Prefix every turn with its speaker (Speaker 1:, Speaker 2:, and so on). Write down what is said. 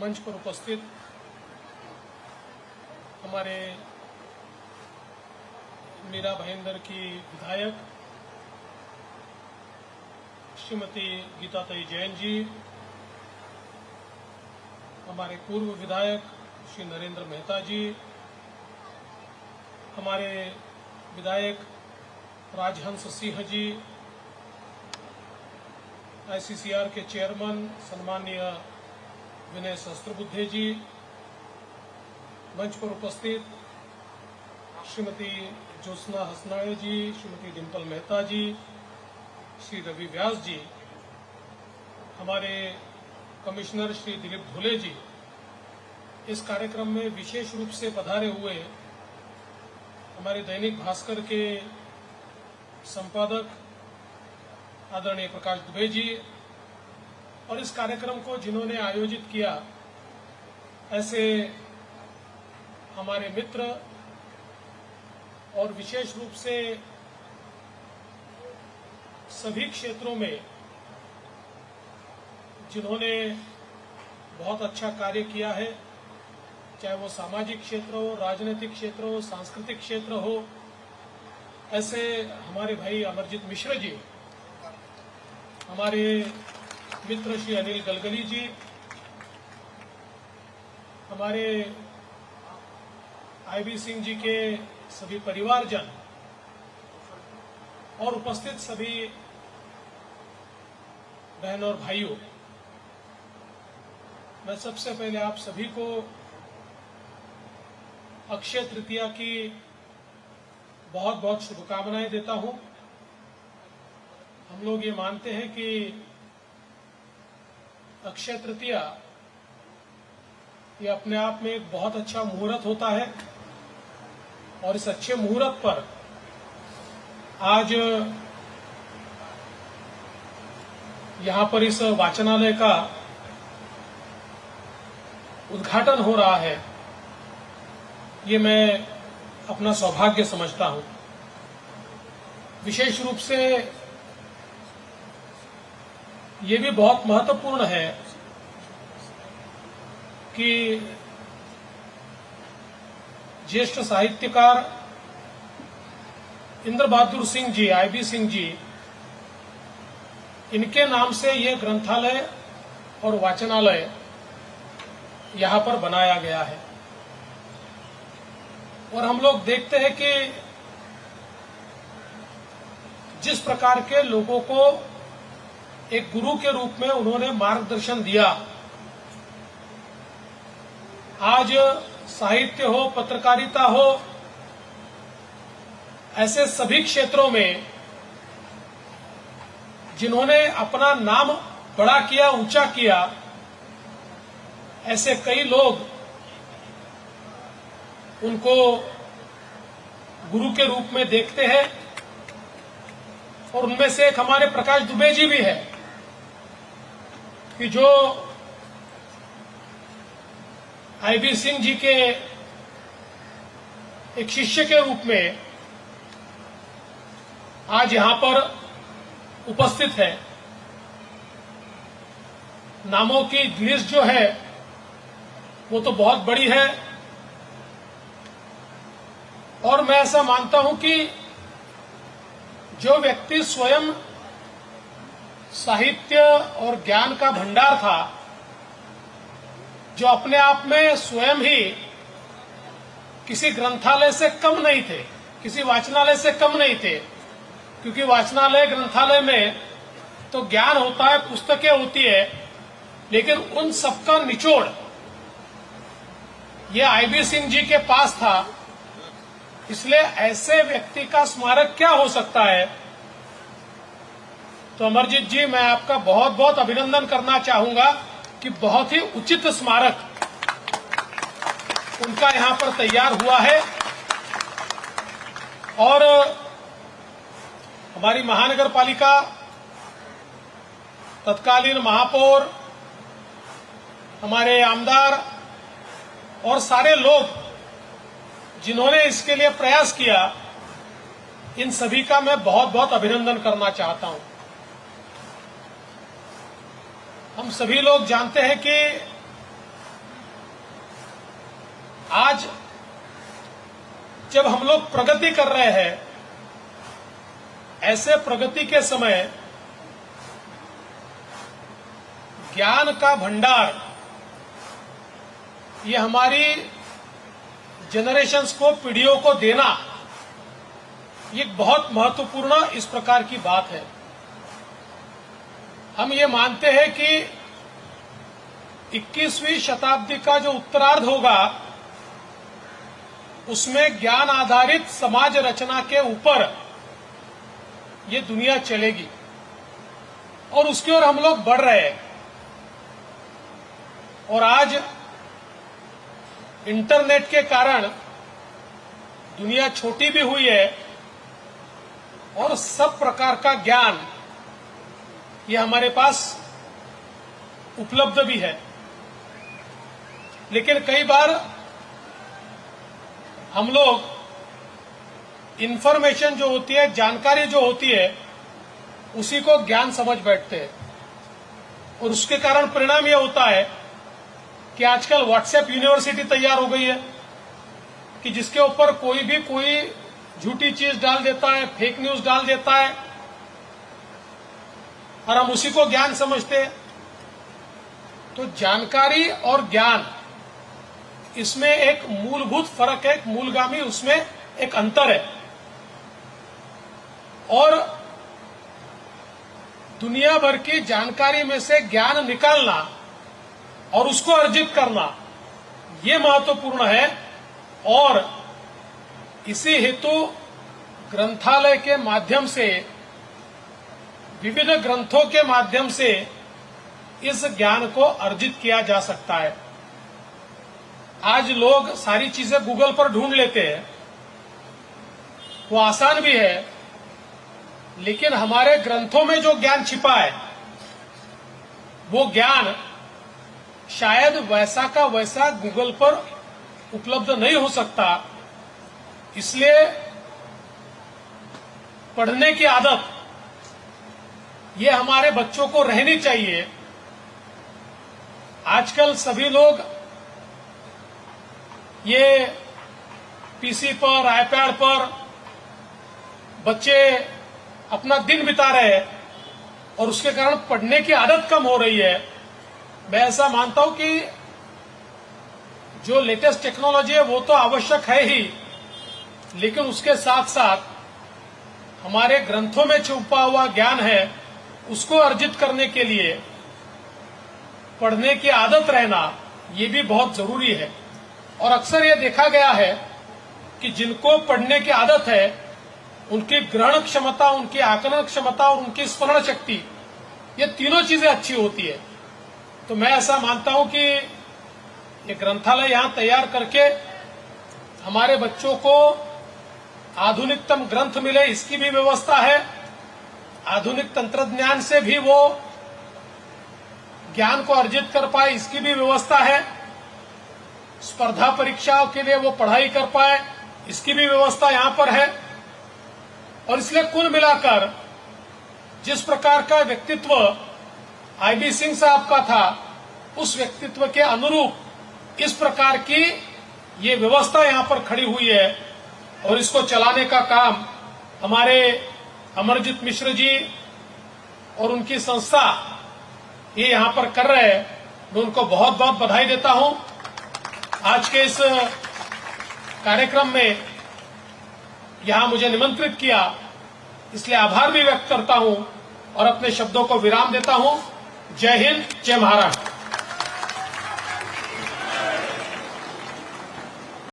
Speaker 1: मंच पर उपस्थित हमारे मीरा भाईंदर की विधायक श्रीमती गीताताई जैन जी, हमारे पूर्व विधायक श्री नरेंद्र मेहता जी, हमारे विधायक राजहंस सिंह जी, आईसीसीआर के चेयरमैन सम्माननीय विनय सहस्त्रबुद्धे जी, मंच पर उपस्थित श्रीमती ज्योत्सना हसनाळे जी, श्रीमती डिम्पल मेहता जी, श्री रवि व्यास जी, हमारे कमिश्नर श्री दिलीप धुले जी, इस कार्यक्रम में विशेष रूप से पधारे हुए हमारे दैनिक भास्कर के संपादक आदरणीय प्रकाश दुबे जी, और इस कार्यक्रम को जिन्होंने आयोजित किया ऐसे हमारे मित्र और विशेष रूप से सभी क्षेत्रों में जिन्होंने बहुत अच्छा कार्य किया है, चाहे वो सामाजिक क्षेत्र हो, राजनीतिक क्षेत्र हो, सांस्कृतिक क्षेत्र हो, ऐसे हमारे भाई अमरजीत मिश्र जी, हमारे मित्र श्री अनिल गलगली जी, हमारे आईबी सिंह जी के सभी परिवारजन और उपस्थित सभी बहन और भाइयों, मैं सबसे पहले आप सभी को अक्षय तृतीया की बहुत बहुत शुभकामनाएं देता हूं। हम लोग ये मानते हैं कि अक्षय तृतीया ये अपने आप में एक बहुत अच्छा मुहूर्त होता है, और इस अच्छे मुहूर्त पर आज यहां पर इस वाचनालय का उद्घाटन हो रहा है, ये मैं अपना सौभाग्य समझता हूं। विशेष रूप से ये भी बहुत महत्वपूर्ण है कि ज्येष्ठ साहित्यकार इंद्र बहादुर सिंह जी, आईबी सिंह जी, इनके नाम से ये ग्रंथालय और वाचनालय यहां पर बनाया गया है। और हम लोग देखते हैं कि जिस प्रकार के लोगों को एक गुरु के रूप में उन्होंने मार्गदर्शन दिया, आज साहित्य हो, पत्रकारिता हो, ऐसे सभी क्षेत्रों में जिन्होंने अपना नाम बड़ा किया, ऊंचा किया, ऐसे कई लोग उनको गुरु के रूप में देखते हैं, और उनमें से एक हमारे प्रकाश दुबे जी भी है कि जो आईबी सिंह जी के एक शिष्य के रूप में आज यहां पर उपस्थित है। नामों की लिस्ट जो है वो तो बहुत बड़ी है, और मैं ऐसा मानता हूं कि जो व्यक्ति स्वयं साहित्य और ज्ञान का भंडार था, जो अपने आप में स्वयं ही किसी ग्रंथालय से कम नहीं थे, किसी वाचनालय से कम नहीं थे, क्योंकि वाचनालय ग्रंथालय में तो ज्ञान होता है, पुस्तकें होती है, लेकिन उन सबका निचोड़ ये आईबी सिंह जी के पास था। इसलिए ऐसे व्यक्ति का स्मारक क्या हो सकता है। तो अमरजीत जी, मैं आपका बहुत बहुत अभिनंदन करना चाहूंगा कि बहुत ही उचित स्मारक उनका यहां पर तैयार हुआ है। और हमारी महानगर पालिका, तत्कालीन महापौर, हमारे आमदार और सारे लोग जिन्होंने इसके लिए प्रयास किया, इन सभी का मैं बहुत बहुत अभिनंदन करना चाहता हूं। हम सभी लोग जानते हैं कि आज जब हम लोग प्रगति कर रहे हैं, ऐसे प्रगति के समय ज्ञान का भंडार ये हमारी जनरेशंस को, पीढ़ियों को देना, ये बहुत महत्वपूर्ण इस प्रकार की बात है। हम ये मानते हैं कि 21वीं शताब्दी का जो उत्तरार्ध होगा उसमें ज्ञान आधारित समाज रचना के ऊपर ये दुनिया चलेगी और उसकी ओर हम लोग बढ़ रहे हैं। और आज इंटरनेट के कारण दुनिया छोटी भी हुई है और सब प्रकार का ज्ञान ये हमारे पास उपलब्ध भी है। लेकिन कई बार हम लोग इंफॉर्मेशन जो होती है, जानकारी जो होती है, उसी को ज्ञान समझ बैठते हैं और उसके कारण परिणाम यह होता है कि आजकल व्हाट्सएप यूनिवर्सिटी तैयार हो गई है कि जिसके ऊपर कोई भी कोई झूठी चीज डाल देता है, फेक न्यूज डाल देता है और हम उसी को ज्ञान समझते हैं। तो जानकारी और ज्ञान, इसमें एक मूलभूत फर्क है, एक मूलगामी उसमें एक अंतर है। और दुनिया भर की जानकारी में से ज्ञान निकालना और उसको अर्जित करना, ये महत्वपूर्ण है। और इसी हेतु ग्रंथालय के माध्यम से, विविध ग्रंथों के माध्यम से इस ज्ञान को अर्जित किया जा सकता है। आज लोग सारी चीजें गूगल पर ढूंढ लेते हैं, वो आसान भी है, लेकिन हमारे ग्रंथों में जो ज्ञान छिपा है वो ज्ञान शायद वैसा का वैसा गूगल पर उपलब्ध नहीं हो सकता। इसलिए पढ़ने की आदत ये हमारे बच्चों को रहनी चाहिए। आजकल सभी लोग ये पीसी पर, आईपैड पर बच्चे अपना दिन बिता रहे हैं और उसके कारण पढ़ने की आदत कम हो रही है। मैं ऐसा मानता हूं कि जो लेटेस्ट टेक्नोलॉजी है वो तो आवश्यक है ही, लेकिन उसके साथ साथ हमारे ग्रंथों में छुपा हुआ ज्ञान है, उसको अर्जित करने के लिए पढ़ने की आदत रहना ये भी बहुत जरूरी है। और अक्सर ये देखा गया है कि जिनको पढ़ने की आदत है उनकी ग्रहण क्षमता, उनकी आकलन क्षमता और उनकी स्मरण शक्ति, ये तीनों चीजें अच्छी होती है। तो मैं ऐसा मानता हूं कि ये ग्रंथालय यहां तैयार करके हमारे बच्चों को आधुनिकतम ग्रंथ मिले, इसकी भी व्यवस्था है। आधुनिक तंत्रज्ञान से भी वो ज्ञान को अर्जित कर पाए, इसकी भी व्यवस्था है। स्पर्धा परीक्षाओं के लिए वो पढ़ाई कर पाए, इसकी भी व्यवस्था यहां पर है। और इसलिए कुल मिलाकर जिस प्रकार का व्यक्तित्व आईबी सिंह साहब का था, उस व्यक्तित्व के अनुरूप इस प्रकार की ये व्यवस्था यहां पर खड़ी हुई है और इसको चलाने का काम हमारे अमरजीत मिश्र जी और उनकी संस्था ये यहां पर कर रहे हैं। मैं उनको बहुत बहुत बधाई देता हूं। आज के इस कार्यक्रम में यहां मुझे निमंत्रित किया, इसलिए आभार भी व्यक्त करता हूं और अपने शब्दों को विराम देता हूं। जय हिंद, जय महाराष्ट्र।